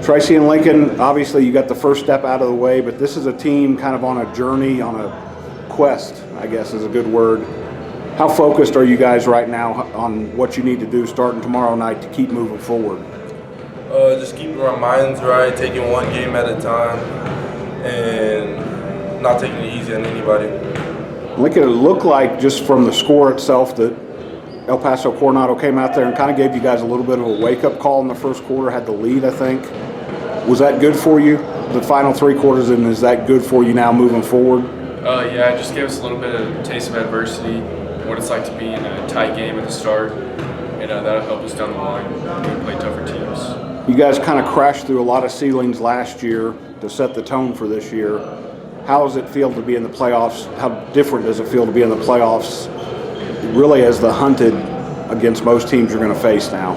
Tracey and Lincon, obviously you got the first step out of the way, but this is a team kind of on a journey, on a quest, I guess is a good word. How focused are you guys right now on what you need to do starting tomorrow night to keep moving forward? Just keeping our minds right, taking one game at a time, and not taking it easy on anybody. Lincon, it looked like just from the score itself that El Paso Coronado came out there and kind of gave you guys a little bit of a wake-up call in the first quarter, had the lead, I think. Was that good for you, the final 3 quarters, and is that good for you now moving forward? Yeah, it just gave us a little bit of a taste of adversity, what it's like to be in a tight game at the start, and that'll help us down the line when we play tougher teams. You guys kind of crashed through a lot of ceilings last year to set the tone for this year. How does it feel to be in the playoffs? How different does it feel to be in the playoffs, really as the hunted against most teams you're going to face now?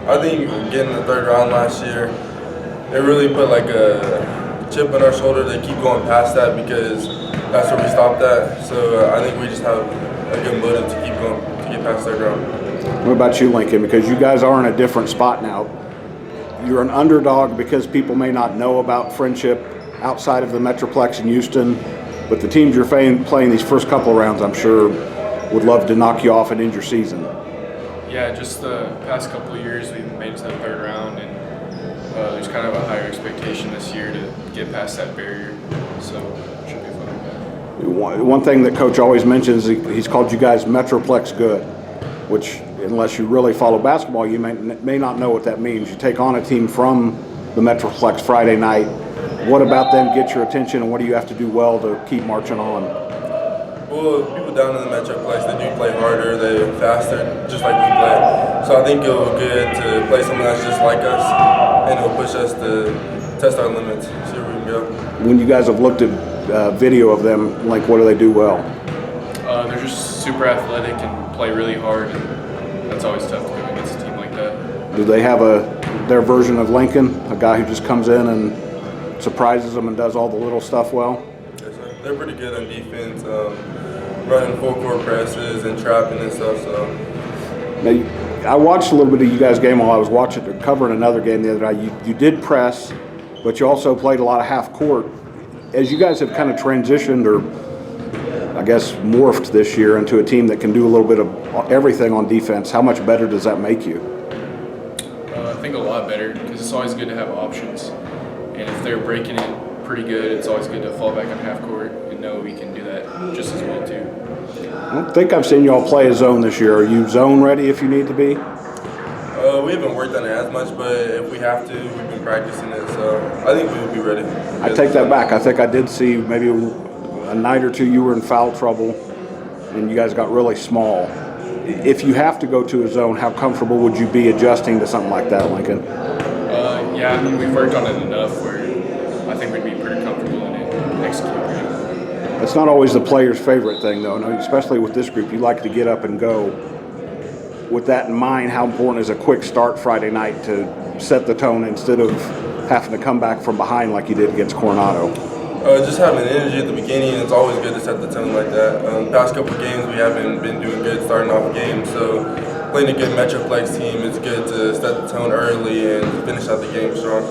I think getting the 3rd round last year, it really put like a chip on our shoulder to keep going past that because that's where we stopped at. So I think we just have a good motive to keep going, to get past 3rd round. What about you, Lincon? Because you guys are in a different spot now. You're an underdog because people may not know about Frenship outside of the Metroplex in Houston, but the teams you're playing these first couple of rounds, I'm sure, would love to knock you off and end your season. Yeah, just the past couple of years we've made it to the 3rd round, and there's kind of a higher expectation this year to get past that barrier, so it should be fun. One thing that Coach always mentions, he's called you guys Metroplex good, which, unless you really follow basketball, you may not know what that means. You take on a team from the Metroplex Friday night. What about them get your attention, and what do you have to do well to keep marching on? Well, people down in the Metroplex, they do play harder, they're faster, just like we play. So I think it'll be good to play someone that's just like us, and it'll push us to test our limits, see where we can go. When you guys have looked at video of them, like, what do they do well? They're just super athletic and play really hard, and that's always tough to go against a team like that. Do they have their version of Lincon, a guy who just comes in and surprises them and does all the little stuff well? Yes, sir. They're pretty good on defense, running full court presses and trapping and stuff. So now, I watched a little bit of you guys' game while I was covering another game the other night. You did press, but you also played a lot of half court. As you guys have kind of transitioned, or I guess morphed this year into a team that can do a little bit of everything on defense, how much better does that make you? I think a lot better, because it's always good to have options. And if they're breaking it pretty good, it's always good to fall back on half court and know we can do that just as well too. I don't think I've seen you all play a zone this year. Are you zone ready if you need to be? We haven't worked on it as much, but if we have to, we've been practicing it, so I think we will be ready. I take that back. I think I did see maybe a night or two you were in foul trouble and you guys got really small. If you have to go to a zone, how comfortable would you be adjusting to something like that, Lincon? Yeah, I mean, we've worked on it enough where I think we'd be pretty comfortable in it and execute pretty well. It's not always the player's favorite thing, though, especially with this group. You like to get up and go. With that in mind, how important is a quick start Friday night to set the tone instead of having to come back from behind like you did against Coronado? Just having energy at the beginning, it's always good to set the tone like that. Past couple of games, we haven't been doing good starting off games, so playing a good Metroplex team, it's good to set the tone early and finish out the game strong.